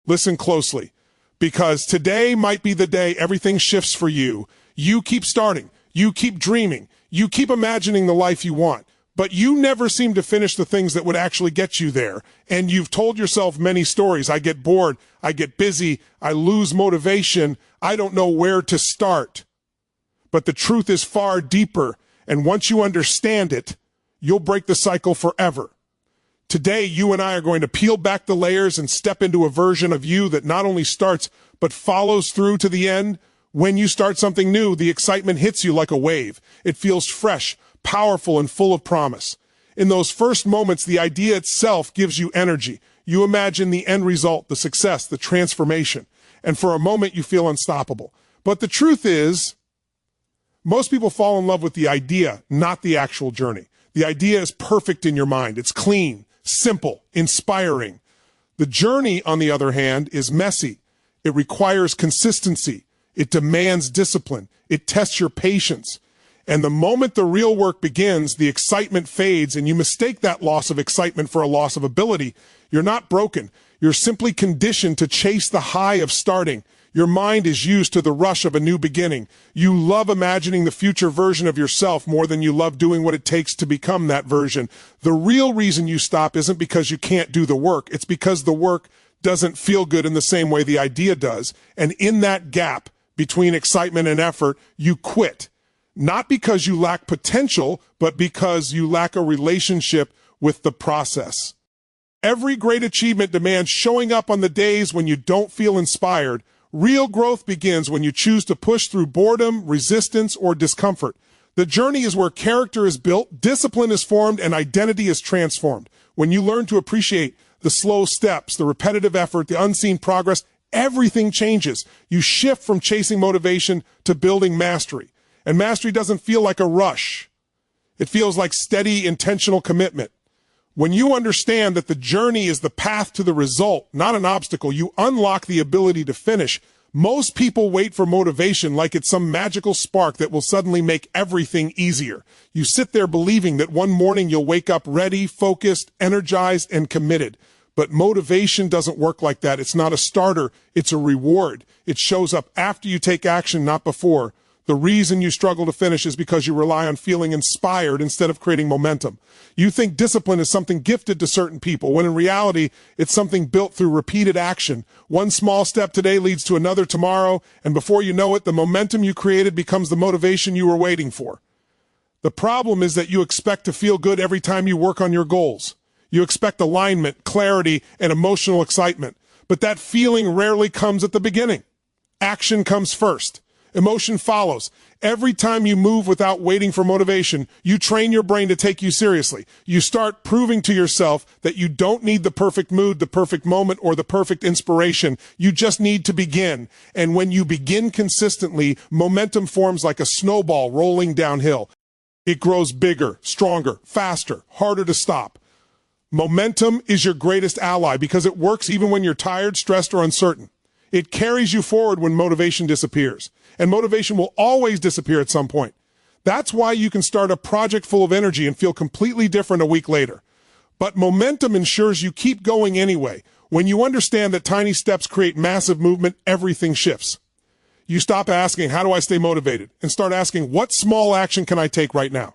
Listen closely, because today might be the day everything shifts for you. You keep starting, you keep dreaming, you keep imagining the life you want, but you never seem to finish the things that would actually get you there. And you've told yourself many stories. I get bored, I get busy, I lose motivation, I don't know where to start. But the truth is far deeper, and once you understand it, you'll break the cycle forever. Today, you and I are going to peel back the layers and step into a version of you that not only starts, but follows through to the end. When you start something new, the excitement hits you like a wave. It feels fresh, powerful, and full of promise. In those first moments, the idea itself gives you energy. You imagine the end result, the success, the transformation. And for a moment, you feel unstoppable. But the truth is, most people fall in love with the idea, not the actual journey. The idea is perfect in your mind. It's clean, simple, inspiring. The journey, on the other hand, is messy. It requires consistency. It demands discipline. It tests your patience. And the moment the real work begins, the excitement fades, and you mistake that loss of excitement for a loss of ability. You're not broken. You're simply conditioned to chase the high of starting. Your mind is used to the rush of a new beginning. You love imagining the future version of yourself more than you love doing what it takes to become that version. The real reason you stop isn't because you can't do the work. It's because the work doesn't feel good in the same way the idea does. And in that gap between excitement and effort, you quit. Not because you lack potential, but because you lack a relationship with the process. Every great achievement demands showing up on the days when you don't feel inspired. Real growth begins when you choose to push through boredom, resistance, or discomfort. The journey is where character is built, discipline is formed, and identity is transformed. When you learn to appreciate the slow steps, the repetitive effort, the unseen progress, everything changes. You shift from chasing motivation to building mastery. And mastery doesn't feel like a rush. It feels like steady, intentional commitment. When you understand that the journey is the path to the result, not an obstacle, you unlock the ability to finish. Most people wait for motivation like it's some magical spark that will suddenly make everything easier. You sit there believing that one morning you'll wake up ready, focused, energized, and committed. But motivation doesn't work like that. It's not a starter, it's a reward. It shows up after you take action, not before. The reason you struggle to finish is because you rely on feeling inspired instead of creating momentum. You think discipline is something gifted to certain people, when in reality, it's something built through repeated action. One small step today leads to another tomorrow, and before you know it, the momentum you created becomes the motivation you were waiting for. The problem is that you expect to feel good every time you work on your goals. You expect alignment, clarity, and emotional excitement, but that feeling rarely comes at the beginning. Action comes first. Emotion follows. Every time you move without waiting for motivation, you train your brain to take you seriously. You start proving to yourself that you don't need the perfect mood, the perfect moment, or the perfect inspiration. You just need to begin. And when you begin consistently, momentum forms like a snowball rolling downhill. It grows bigger, stronger, faster, harder to stop. Momentum is your greatest ally because it works even when you're tired, stressed, or uncertain. It carries you forward when motivation disappears. And motivation will always disappear at some point. That's why you can start a project full of energy and feel completely different a week later. But momentum ensures you keep going anyway. When you understand that tiny steps create massive movement, everything shifts. You stop asking, how do I stay motivated? And start asking, what small action can I take right now?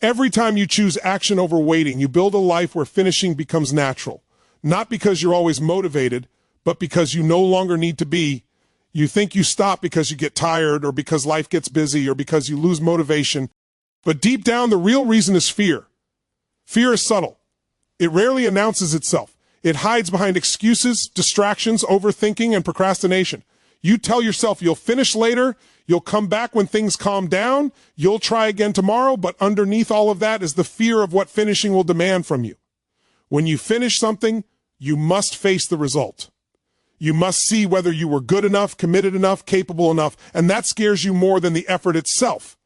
Every time you choose action over waiting, you build a life where finishing becomes natural. Not because you're always motivated, but because you no longer need to be. You think you stop because you get tired or because life gets busy or because you lose motivation. But deep down, the real reason is fear. Fear is subtle. It rarely announces itself. It hides behind excuses, distractions, overthinking, and procrastination. You tell yourself you'll finish later, you'll come back when things calm down, you'll try again tomorrow, but underneath all of that is the fear of what finishing will demand from you. When you finish something, you must face the result. You must see whether you were good enough, committed enough, capable enough, and that scares you more than the effort itself.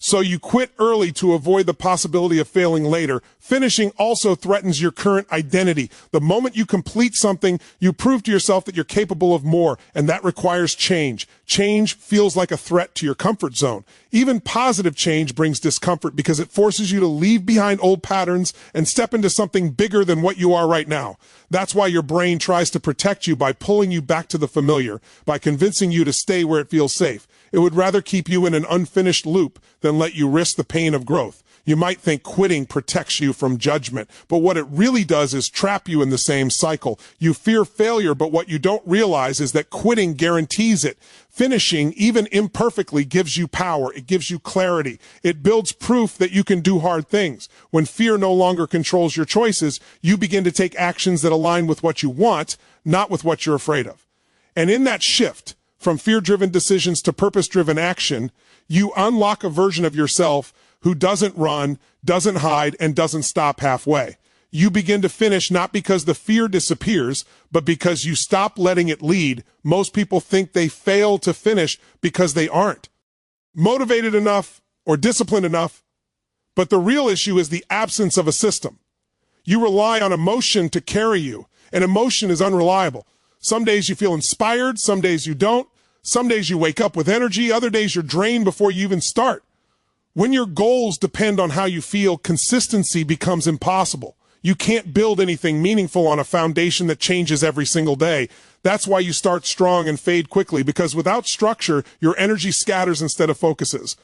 So you quit early to avoid the possibility of failing later. Finishing also threatens your current identity. The moment you complete something, you prove to yourself that you're capable of more, and that requires change. Change feels like a threat to your comfort zone. Even positive change brings discomfort because it forces you to leave behind old patterns and step into something bigger than what you are right now. That's why your brain tries to protect you by pulling you back to the familiar, by convincing you to stay where it feels safe. It would rather keep you in an unfinished loop than let you risk the pain of growth. You might think quitting protects you from judgment, but what it really does is trap you in the same cycle. You fear failure, but what you don't realize is that quitting guarantees it. Finishing, even imperfectly, gives you power. It gives you clarity. It builds proof that you can do hard things. When fear no longer controls your choices, you begin to take actions that align with what you want, not with what you're afraid of. And in that shift, from fear-driven decisions to purpose-driven action, you unlock a version of yourself who doesn't run, doesn't hide, and doesn't stop halfway. You begin to finish not because the fear disappears, but because you stop letting it lead. Most people think they fail to finish because they aren't motivated enough or disciplined enough. But the real issue is the absence of a system. You rely on emotion to carry you, and emotion is unreliable. Some days you feel inspired, some days you don't. Some days you wake up with energy, other days you're drained before you even start. When your goals depend on how you feel, consistency becomes impossible. You can't build anything meaningful on a foundation that changes every single day. That's why you start strong and fade quickly, because without structure, your energy scatters instead of focuses.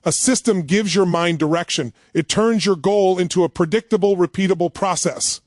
A system gives your mind direction. It turns your goal into a predictable, repeatable process.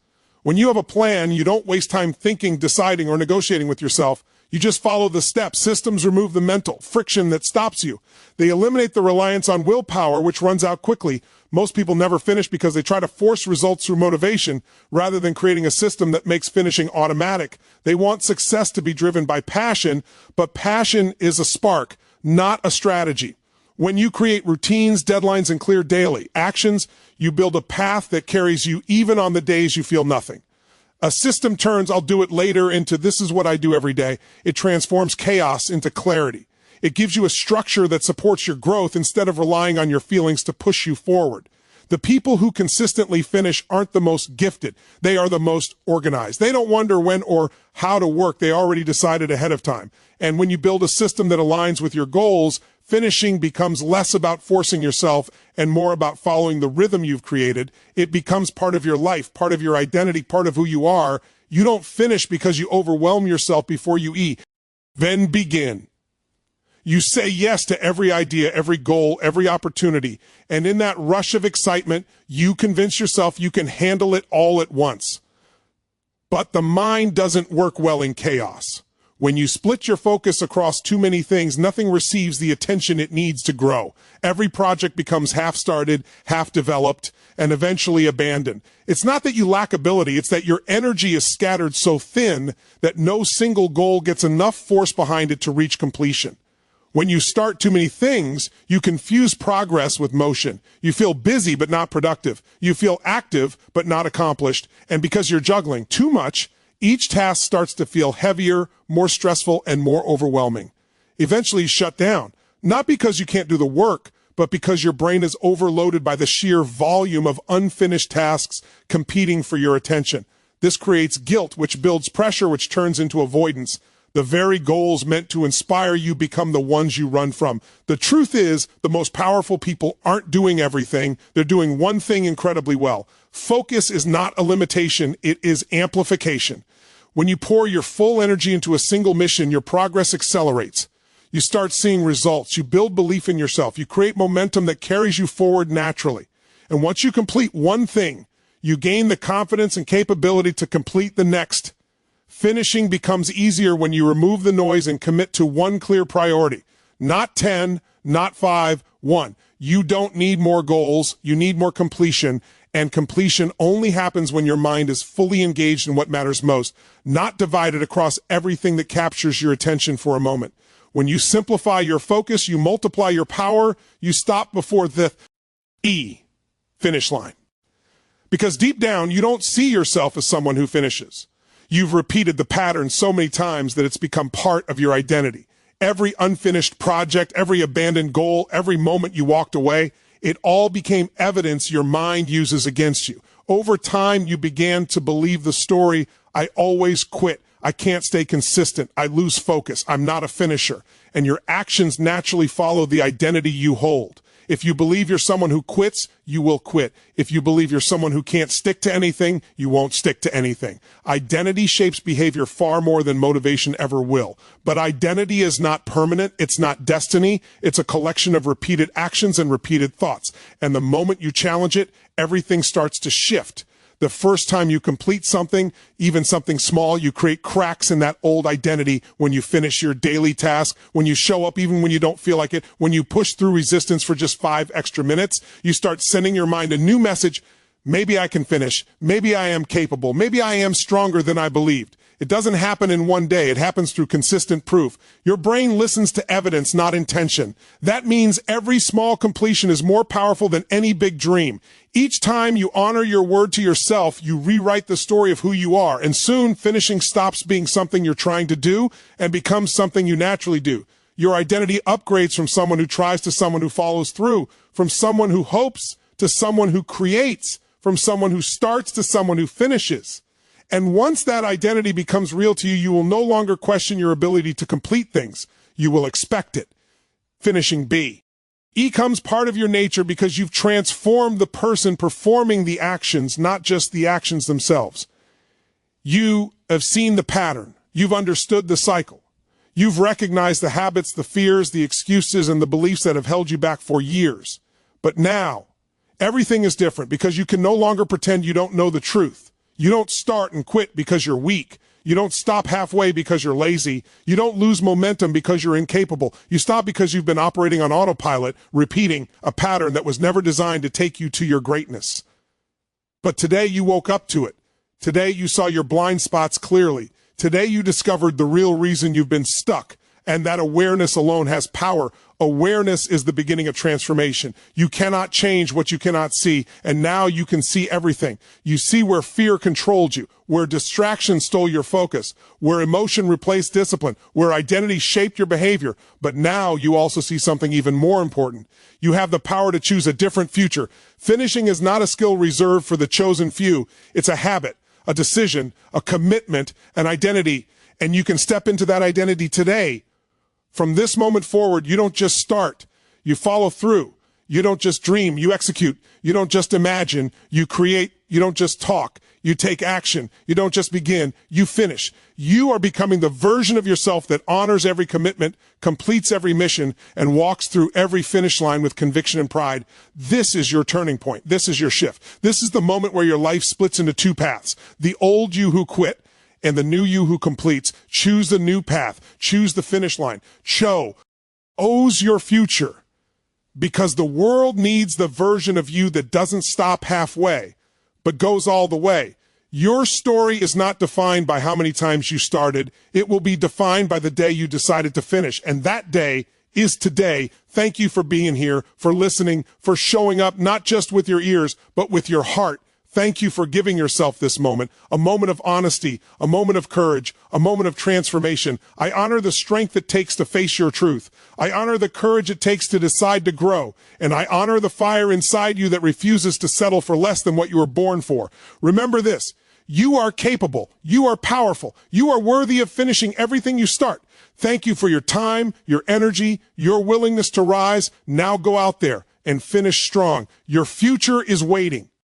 When you have a plan, you don't waste time thinking, deciding, or negotiating with yourself. You just follow the steps. Systems remove the mental friction that stops you. They eliminate the reliance on willpower, which runs out quickly. Most people never finish because they try to force results through motivation rather than creating a system that makes finishing automatic. They want success to be driven by passion, but passion is a spark, not a strategy. When you create routines, deadlines, and clear daily actions, you build a path that carries you even on the days you feel nothing. A system turns "I'll do it later" into "this is what I do every day." It transforms chaos into clarity. It gives you a structure that supports your growth instead of relying on your feelings to push you forward. The people who consistently finish aren't the most gifted. They are the most organized. They don't wonder when or how to work. They already decided ahead of time. And when you build a system that aligns with your goals, finishing becomes less about forcing yourself and more about following the rhythm you've created. It becomes part of your life, part of your identity, part of who you are. You don't finish because you overwhelm yourself before you eat. Then begin. You say yes to every idea, every goal, every opportunity. And in that rush of excitement, you convince yourself you can handle it all at once. But the mind doesn't work well in chaos. When you split your focus across too many things, nothing receives the attention it needs to grow. Every project becomes half-started, half-developed, and eventually abandoned. It's not that you lack ability, it's that your energy is scattered so thin that no single goal gets enough force behind it to reach completion. When you start too many things, you confuse progress with motion. You feel busy but not productive. You feel active but not accomplished. And because you're juggling too much, each task starts to feel heavier, more stressful, and more overwhelming. Eventually you shut down, not because you can't do the work, but because your brain is overloaded by the sheer volume of unfinished tasks competing for your attention. This creates guilt, which builds pressure, which turns into avoidance. The very goals meant to inspire you become the ones you run from. The truth is, the most powerful people aren't doing everything. They're doing one thing incredibly well. Focus is not a limitation, it is amplification. When you pour your full energy into a single mission, your progress accelerates. You start seeing results. You build belief in yourself. You create momentum that carries you forward naturally. And once you complete one thing, you gain the confidence and capability to complete the next. Finishing becomes easier when you remove the noise and commit to one clear priority. Not 10, not 5, 1. You don't need more goals. You need more completion. And completion only happens when your mind is fully engaged in what matters most, not divided across everything that captures your attention for a moment. When you simplify your focus, you multiply your power, you stop before the finish line. Because deep down, you don't see yourself as someone who finishes. You've repeated the pattern so many times that it's become part of your identity. every unfinished project, every abandoned goal, every moment you walked away, it all became evidence your mind uses against you. Over time, you began to believe the story, I always quit. I can't stay consistent. I lose focus. I'm not a finisher. And your actions naturally follow the identity you hold. If you believe you're someone who quits, you will quit. If you believe you're someone who can't stick to anything, you won't stick to anything. Identity shapes behavior far more than motivation ever will. But identity is not permanent. It's not destiny. It's a collection of repeated actions and repeated thoughts. And the moment you challenge it, everything starts to shift. The first time you complete something, even something small, you create cracks in that old identity when you finish your daily task, when you show up even when you don't feel like it, when you push through resistance for just 5 extra minutes, you start sending your mind a new message. Maybe I can finish. Maybe I am capable. Maybe I am stronger than I believed. It doesn't happen in one day. It happens through consistent proof. Your brain listens to evidence, not intention. That means every small completion is more powerful than any big dream. Each time you honor your word to yourself, you rewrite the story of who you are, and soon finishing stops being something you're trying to do and becomes something you naturally do. Your identity upgrades from someone who tries to someone who follows through, from someone who hopes to someone who creates, from someone who starts to someone who finishes. And once that identity becomes real to you, you will no longer question your ability to complete things. You will expect it. Finishing B. E comes part of your nature because you've transformed the person performing the actions, not just the actions themselves. You have seen the pattern. You've understood the cycle. You've recognized the habits, the fears, the excuses, and the beliefs that have held you back for years. But now, everything is different because you can no longer pretend you don't know the truth. You don't start and quit because you're weak. You don't stop halfway because you're lazy. You don't lose momentum because you're incapable. You stop because you've been operating on autopilot, repeating a pattern that was never designed to take you to your greatness. But today you woke up to it. Today you saw your blind spots clearly. Today you discovered the real reason you've been stuck. And that awareness alone has power. Awareness is the beginning of transformation. You cannot change what you cannot see, and now you can see everything. You see where fear controlled you, where distraction stole your focus, where emotion replaced discipline, where identity shaped your behavior. But now you also see something even more important. You have the power to choose a different future. Finishing is not a skill reserved for the chosen few. It's a habit, a decision, a commitment, an identity, and you can step into that identity today. From this moment forward, you don't just start, you follow through. You don't just dream, you execute. You don't just imagine, you create. You don't just talk, you take action. You don't just begin, you finish. You are becoming the version of yourself that honors every commitment, completes every mission, and walks through every finish line with conviction and pride. This is your turning point. This is your shift. This is the moment where your life splits into two paths. The old you who quit, and the new you who completes. Choose the new path. Choose the finish line. Owes your future, because the world needs the version of you that doesn't stop halfway, but goes all the way. Your story is not defined by how many times you started. It will be defined by the day you decided to finish. And that day is today. Thank you for being here, for listening, for showing up, not just with your ears, but with your heart. Thank you for giving yourself this moment, a moment of honesty, a moment of courage, a moment of transformation. I honor the strength it takes to face your truth. I honor the courage it takes to decide to grow. And I honor the fire inside you that refuses to settle for less than what you were born for. Remember this, you are capable, you are powerful, you are worthy of finishing everything you start. Thank you for your time, your energy, your willingness to rise. Now go out there and finish strong. Your future is waiting.